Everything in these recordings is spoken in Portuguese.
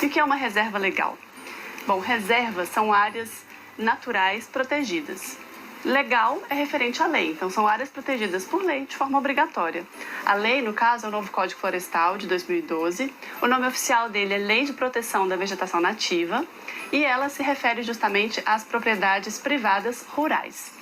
E o que é uma reserva legal? Bom, reservas são áreas naturais protegidas. Legal é referente à lei, então são áreas protegidas por lei de forma obrigatória. A lei, no caso, é o novo Código Florestal de 2012. O nome oficial dele é Lei de Proteção da Vegetação Nativa e ela se refere justamente às propriedades privadas rurais.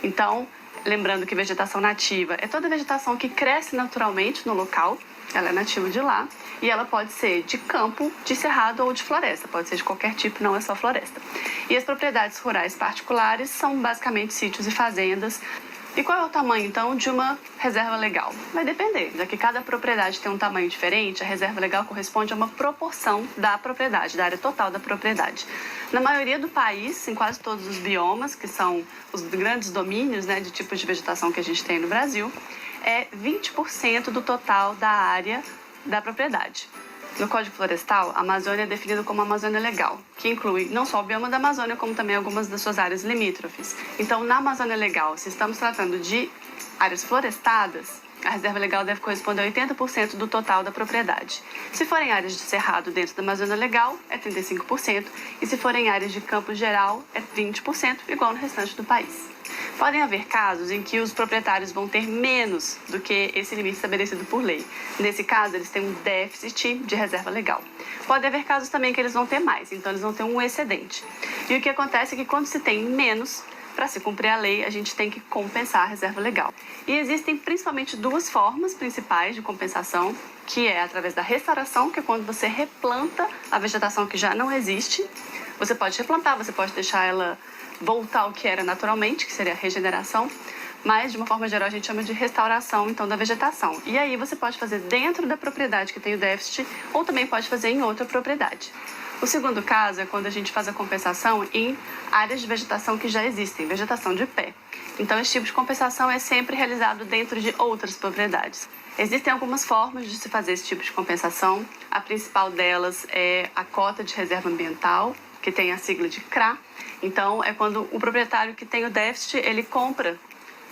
Então, lembrando que vegetação nativa é toda vegetação que cresce naturalmente no local, ela é nativa de lá, e ela pode ser de campo, de cerrado ou de floresta, pode ser de qualquer tipo, não é só floresta. E as propriedades rurais particulares são basicamente sítios e fazendas. E qual é o tamanho, então, de uma reserva legal? Vai depender, já que cada propriedade tem um tamanho diferente, a reserva legal corresponde a uma proporção da propriedade, da área total da propriedade. Na maioria do país, em quase todos os biomas, que são os grandes domínios, né, de tipos de vegetação que a gente tem no Brasil, é 20% do total da área da propriedade. No Código Florestal, a Amazônia é definida como Amazônia Legal, que inclui não só o bioma da Amazônia, como também algumas das suas áreas limítrofes. Então, na Amazônia Legal, se estamos tratando de áreas florestadas, a reserva legal deve corresponder a 80% do total da propriedade. Se forem áreas de cerrado dentro da Amazônia Legal, é 35%, e se forem áreas de campo geral, é 20%, igual no restante do país. Podem haver casos em que os proprietários vão ter menos do que esse limite estabelecido por lei. Nesse caso, eles têm um déficit de reserva legal. Pode haver casos também que eles vão ter mais, então eles vão ter um excedente. E o que acontece é que quando se tem menos, para se cumprir a lei, a gente tem que compensar a reserva legal. E existem principalmente duas formas principais de compensação, que é através da restauração, que é quando você replanta a vegetação que já não existe. Você pode replantar, você pode deixar ela voltar ao que era naturalmente, que seria a regeneração, mas de uma forma geral a gente chama de restauração, então, da vegetação. E aí você pode fazer dentro da propriedade que tem o déficit, ou também pode fazer em outra propriedade. O segundo caso é quando a gente faz a compensação em áreas de vegetação que já existem, vegetação de pé. Então, esse tipo de compensação é sempre realizado dentro de outras propriedades. Existem algumas formas de se fazer esse tipo de compensação. A principal delas é a cota de reserva ambiental, que tem a sigla de CRA. Então, é quando o proprietário que tem o déficit, ele compra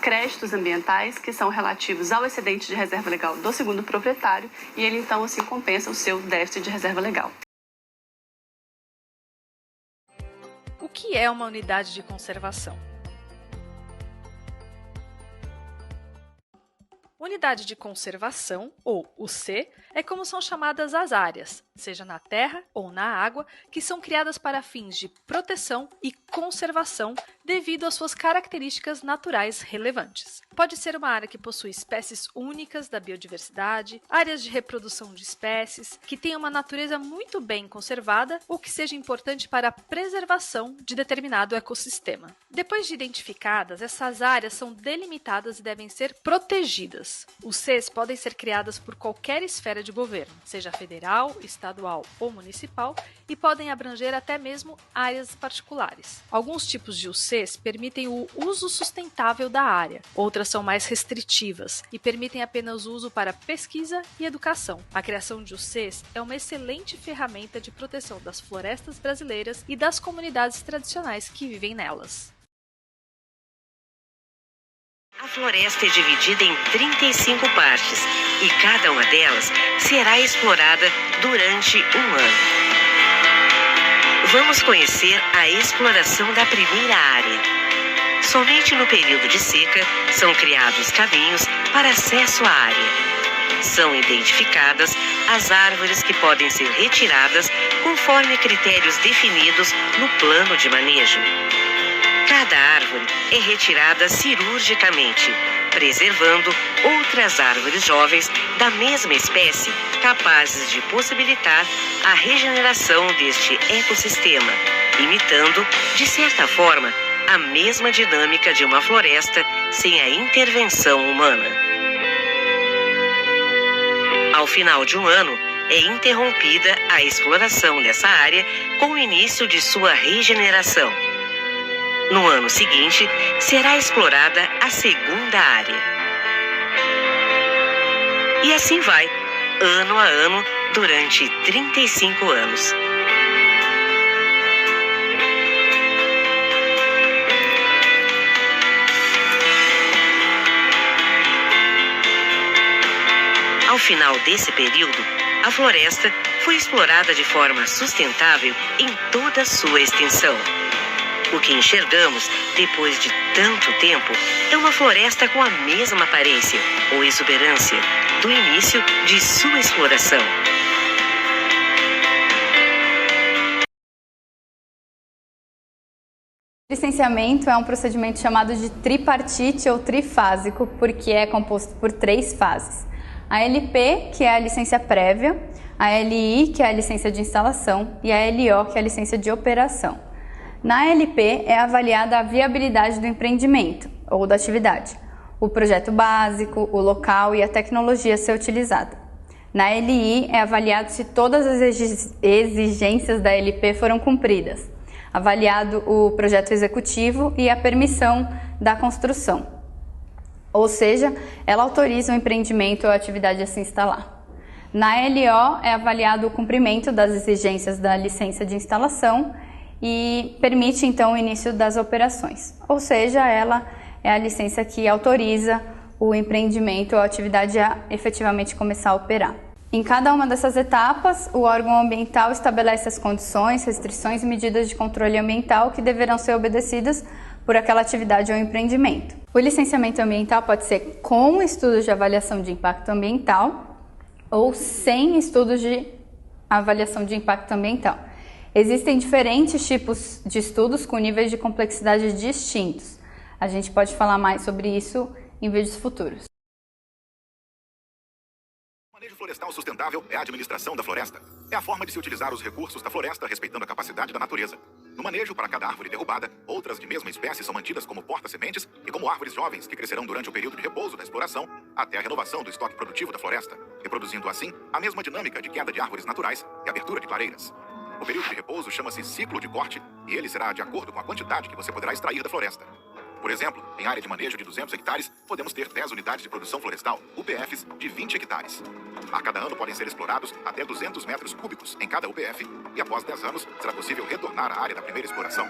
créditos ambientais que são relativos ao excedente de reserva legal do segundo proprietário e ele, então, assim, compensa o seu déficit de reserva legal. O que é uma unidade de conservação? Unidade de conservação, ou UC, é como são chamadas as áreas, seja na terra ou na água, que são criadas para fins de proteção e conservação devido às suas características naturais relevantes. Pode ser uma área que possui espécies únicas da biodiversidade, áreas de reprodução de espécies, que tenha uma natureza muito bem conservada ou que seja importante para a preservação de determinado ecossistema. Depois de identificadas, essas áreas são delimitadas e devem ser protegidas. Os Cs podem ser criadas por qualquer esfera de governo, seja federal, estadual ou municipal, e podem abranger até mesmo áreas particulares. Alguns tipos de UCs permitem o uso sustentável da área, outras são mais restritivas e permitem apenas o uso para pesquisa e educação. A criação de UCs é uma excelente ferramenta de proteção das florestas brasileiras e das comunidades tradicionais que vivem nelas. A floresta é dividida em 35 partes e cada uma delas será explorada durante um ano. Vamos conhecer a exploração da primeira área. Somente no período de seca são criados caminhos para acesso à área. São identificadas as árvores que podem ser retiradas conforme critérios definidos no plano de manejo. Cada árvore é retirada cirurgicamente, preservando outras árvores jovens da mesma espécie, capazes de possibilitar a regeneração deste ecossistema, imitando, de certa forma, a mesma dinâmica de uma floresta sem a intervenção humana. Ao final de um ano, é interrompida a exploração dessa área com o início de sua regeneração. No ano seguinte, será explorada a segunda área. E assim vai, ano a ano, durante 35 anos. Ao final desse período, A floresta foi explorada de forma sustentável em toda a sua extensão. O que enxergamos depois de tanto tempo é uma floresta com a mesma aparência ou exuberância do início de sua exploração. Licenciamento é um procedimento chamado de tripartite ou trifásico, porque é composto por 3 fases. A LP, que é a licença prévia, a LI, que é a licença de instalação, e a LO, que é a licença de operação. Na LP é avaliada a viabilidade do empreendimento ou da atividade, o projeto básico, o local e a tecnologia a ser utilizada. Na LI é avaliado se todas as exigências da LP foram cumpridas, avaliado o projeto executivo e a permissão da construção. Ou seja, ela autoriza o empreendimento ou a atividade a se instalar. Na LO é avaliado o cumprimento das exigências da licença de instalação e permite então o início das operações. Ou seja, ela é a licença que autoriza o empreendimento ou a atividade a efetivamente começar a operar. Em cada uma dessas etapas, o órgão ambiental estabelece as condições, restrições e medidas de controle ambiental que deverão ser obedecidas por aquela atividade ou empreendimento. O licenciamento ambiental pode ser com estudos de avaliação de impacto ambiental ou sem estudos de avaliação de impacto ambiental. Existem diferentes tipos de estudos com níveis de complexidade distintos. A gente pode falar mais sobre isso em vídeos futuros. O manejo florestal sustentável é a administração da floresta. É a forma de se utilizar os recursos da floresta respeitando a capacidade da natureza. No manejo, para cada árvore derrubada, outras de mesma espécie são mantidas como porta-sementes e como árvores jovens que crescerão durante o período de repouso da exploração até a renovação do estoque produtivo da floresta, reproduzindo assim a mesma dinâmica de queda de árvores naturais e abertura de clareiras. O período de repouso chama-se ciclo de corte e ele será de acordo com a quantidade que você poderá extrair da floresta. Por exemplo, em área de manejo de 200 hectares, podemos ter 10 unidades de produção florestal, UPFs, de 20 hectares. A cada ano podem ser explorados até 200 metros cúbicos em cada UPF e após 10 anos será possível retornar à área da primeira exploração.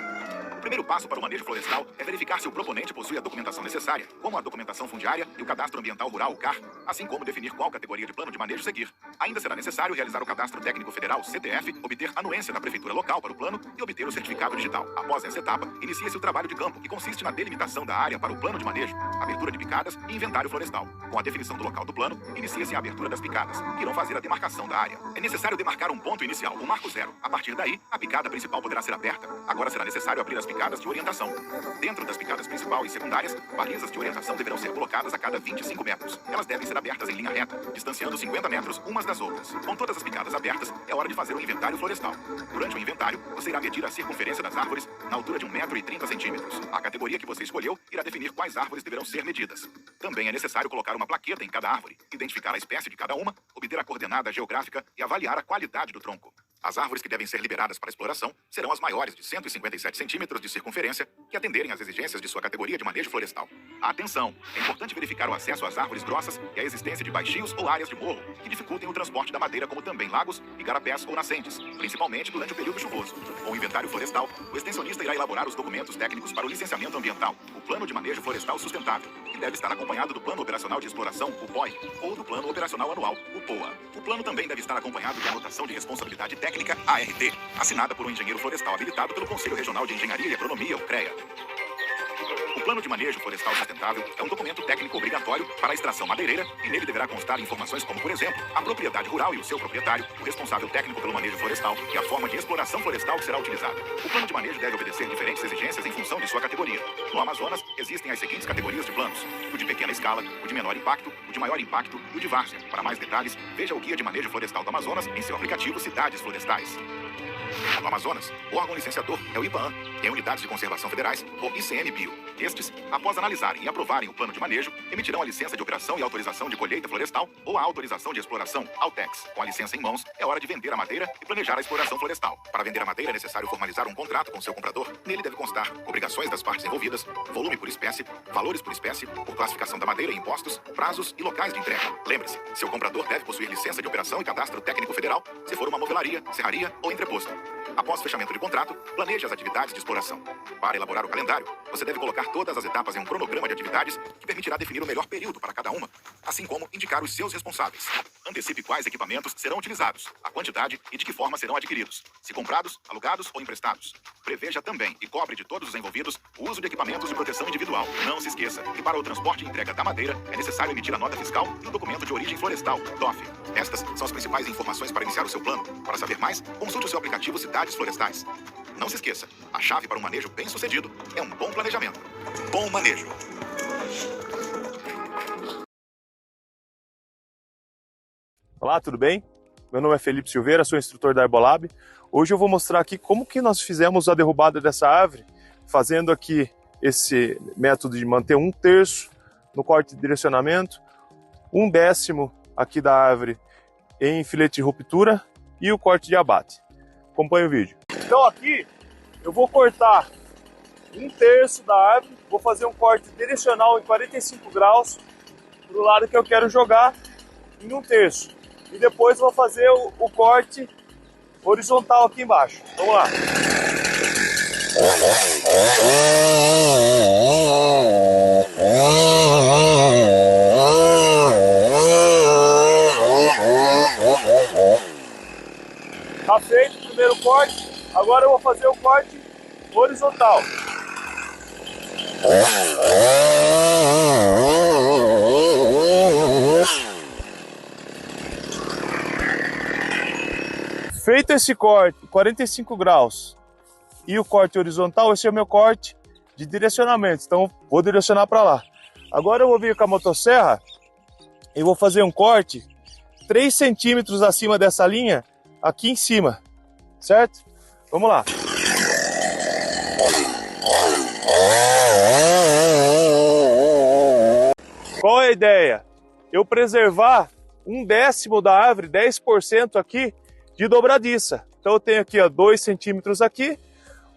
O primeiro passo para o manejo florestal é verificar se o proponente possui a documentação necessária, como a documentação fundiária e o cadastro ambiental rural, o CAR, assim como definir qual categoria de plano de manejo seguir. Ainda será necessário realizar o cadastro técnico federal, CTF, obter anuência da prefeitura local para o plano e obter o certificado digital. Após essa etapa, inicia-se o trabalho de campo, que consiste na delimitação da área para o plano de manejo, abertura de picadas e inventário florestal. Com a definição do local do plano, inicia-se a abertura das picadas, que irão fazer a demarcação da área. É necessário demarcar um ponto inicial, um marco zero. A partir daí, a picada principal poderá ser aberta. Agora será necessário abrir as picadas de orientação. Dentro das picadas principal e secundárias, balizas de orientação deverão ser colocadas a cada 25 metros. Elas devem ser abertas em linha reta, distanciando 50 metros umas das outras. Com todas as picadas abertas, é hora de fazer o inventário florestal. Durante o inventário, você irá medir a circunferência das árvores na altura de 1,30 m. A categoria que você escolheu irá definir quais árvores deverão ser medidas. Também é necessário colocar uma plaqueta em cada árvore, identificar a espécie de cada uma, obter a coordenada geográfica e avaliar a qualidade do tronco. As árvores que devem ser liberadas para exploração serão as maiores de 157 centímetros de circunferência que atenderem às exigências de sua categoria de manejo florestal. Atenção! É importante verificar o acesso às árvores grossas e a existência de baixios ou áreas de morro que dificultem o transporte da madeira, como também lagos, igarapés ou nascentes, principalmente durante o período chuvoso. Com o inventário florestal, o extensionista irá elaborar os documentos técnicos para o licenciamento ambiental, o Plano de Manejo Florestal Sustentável, que deve estar acompanhado do Plano Operacional de Exploração, o POI, ou do Plano Operacional Anual, o POA. O plano também deve estar acompanhado de anotação de responsabilidade técnica, ART, assinada por um engenheiro florestal habilitado pelo Conselho Regional de Engenharia e Agronomia, o CREA. O Plano de Manejo Florestal Sustentável é um documento técnico obrigatório para a extração madeireira e nele deverá constar informações como, por exemplo, a propriedade rural e o seu proprietário, o responsável técnico pelo manejo florestal e a forma de exploração florestal que será utilizada. O plano de manejo deve obedecer diferentes exigências em função de sua categoria. No Amazonas, existem as seguintes categorias de planos: o de pequena escala, o de menor impacto, o de maior impacto e o de várzea. Para mais detalhes, veja o Guia de Manejo Florestal do Amazonas em seu aplicativo Cidades Florestais. No Amazonas, o órgão licenciador é o IBAMA, que é Unidades de Conservação Federais, ou ICMBio. Estes, após analisarem e aprovarem o plano de manejo, emitirão a licença de operação e autorização de colheita florestal ou a autorização de exploração, AUTEX. Com a licença em mãos, é hora de vender a madeira e planejar a exploração florestal. Para vender a madeira é necessário formalizar um contrato com seu comprador. Nele deve constar obrigações das partes envolvidas, volume por espécie, valores por espécie, por classificação da madeira e impostos, prazos e locais de entrega. Lembre-se, seu comprador deve possuir licença de operação e cadastro técnico federal, se for uma movelaria, serraria ou entreposto. Após fechamento de contrato, planeje as atividades de exploração. Para elaborar o calendário, você deve colocar todas as etapas em um cronograma de atividades que permitirá definir o melhor período para cada uma. assim como indicar os seus responsáveis. Antecipe quais equipamentos serão utilizados, a quantidade e de que forma serão adquiridos, se comprados, alugados ou emprestados. Preveja também e cobre de todos os envolvidos o uso de equipamentos de proteção individual. Não se esqueça que para o transporte e entrega da madeira é necessário emitir a nota fiscal e o documento de origem florestal, DOF. Estas são as principais informações para iniciar o seu plano. Para saber mais, consulte o seu aplicativo Cidades Florestais. Não se esqueça, a chave para um manejo bem-sucedido é um bom planejamento. Bom manejo. Olá, tudo bem? Meu nome é Felipe Silveira, sou instrutor da Herbolab. Hoje eu vou mostrar aqui como que nós fizemos a derrubada dessa árvore, fazendo aqui esse método de manter 1/3 no corte de direcionamento, 1/10 aqui da árvore em filete de ruptura e o corte de abate. Acompanhe o vídeo. Então aqui eu vou cortar 1/3 da árvore, vou fazer um corte direcional em 45 graus para o lado que eu quero jogar em 1/3. E depois vou fazer o corte horizontal aqui embaixo. Vamos lá. Tá feito o primeiro corte, agora eu vou fazer o corte horizontal. Feito esse corte, 45 graus, e o corte horizontal, esse é o meu corte de direcionamento, então vou direcionar para lá. Agora eu vou vir com a motosserra e vou fazer um corte 3 centímetros acima dessa linha, aqui em cima, certo? Vamos lá. Qual é a ideia? Eu preservar 1/10 da árvore, 10% aqui, de dobradiça. Então eu tenho aqui 2 centímetros aqui,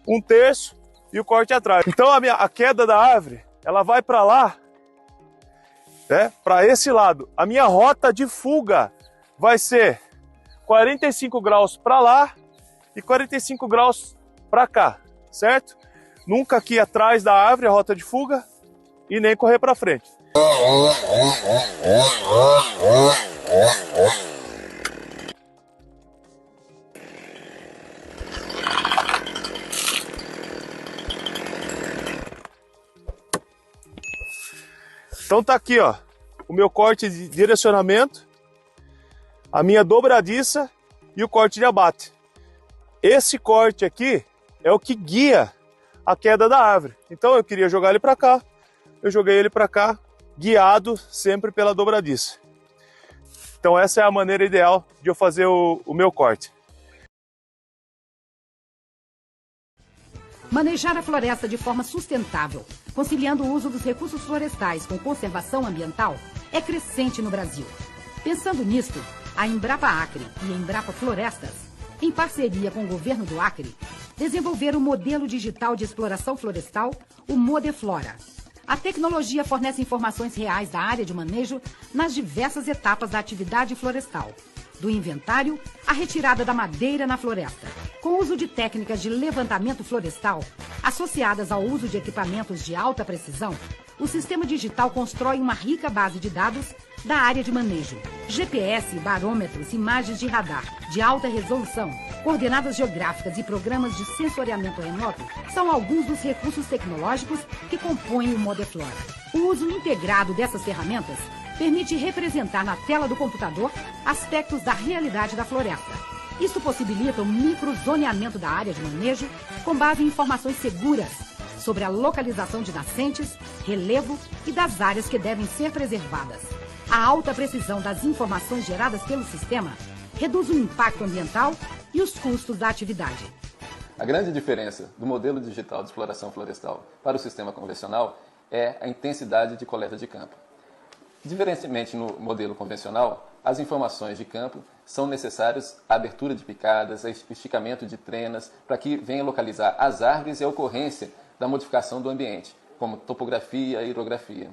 1/3 e o corte atrás. Então a queda da árvore, ela vai para lá, né, para esse lado. A minha rota de fuga vai ser 45 graus para lá e 45 graus para cá, certo? Nunca aqui atrás da árvore a rota de fuga e nem correr para frente. Então tá aqui, ó, o meu corte de direcionamento, a minha dobradiça e o corte de abate. Esse corte aqui é o que guia a queda da árvore. Então eu queria jogar ele para cá, eu joguei ele para cá, guiado sempre pela dobradiça. Então essa é a maneira ideal de eu fazer o meu corte. Manejar a floresta de forma sustentável, conciliando o uso dos recursos florestais com conservação ambiental, é crescente no Brasil. Pensando nisto, a Embrapa Acre e a Embrapa Florestas, em parceria com o governo do Acre, desenvolveram o modelo digital de exploração florestal, o Modeflora. A tecnologia fornece informações reais da área de manejo nas diversas etapas da atividade florestal, do inventário à retirada da madeira na floresta. Com o uso de técnicas de levantamento florestal, associadas ao uso de equipamentos de alta precisão, o sistema digital constrói uma rica base de dados da área de manejo. GPS, barômetros, imagens de radar de alta resolução, coordenadas geográficas e programas de sensoriamento remoto são alguns dos recursos tecnológicos que compõem o Modeflora. O uso integrado dessas ferramentas permite representar na tela do computador aspectos da realidade da floresta. Isso possibilita o microzoneamento da área de manejo com base em informações seguras sobre a localização de nascentes, relevo e das áreas que devem ser preservadas. A alta precisão das informações geradas pelo sistema reduz o impacto ambiental e os custos da atividade. A grande diferença do modelo digital de exploração florestal para o sistema convencional é a intensidade de coleta de campo. Diferentemente no modelo convencional, as informações de campo são necessárias a abertura de picadas, esticamento de trenas, para que venha localizar as árvores e a ocorrência da modificação do ambiente, como topografia e hidrografia.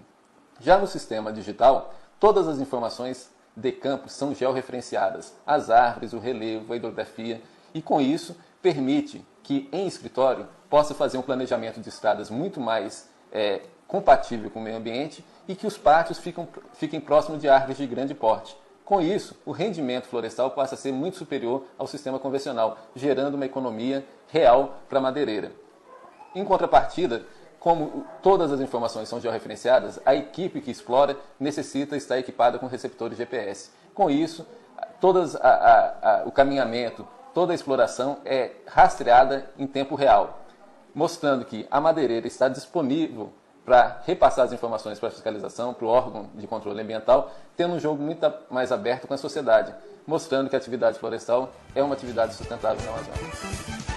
Já no sistema digital, todas as informações de campo são georreferenciadas, as árvores, o relevo, a hidrografia, e com isso permite que em escritório possa fazer um planejamento de estradas muito mais compatível com o meio ambiente e que os pátios fiquem próximos de árvores de grande porte. Com isso, o rendimento florestal passa a ser muito superior ao sistema convencional, gerando uma economia real para a madeireira. Em contrapartida, como todas as informações são georreferenciadas, a equipe que explora necessita estar equipada com receptores GPS. Com isso, o caminhamento, toda a exploração é rastreada em tempo real, mostrando que a madeireira está disponível para repassar as informações para a fiscalização, para o órgão de controle ambiental, tendo um jogo muito mais aberto com a sociedade, mostrando que a atividade florestal é uma atividade sustentável na Amazônia.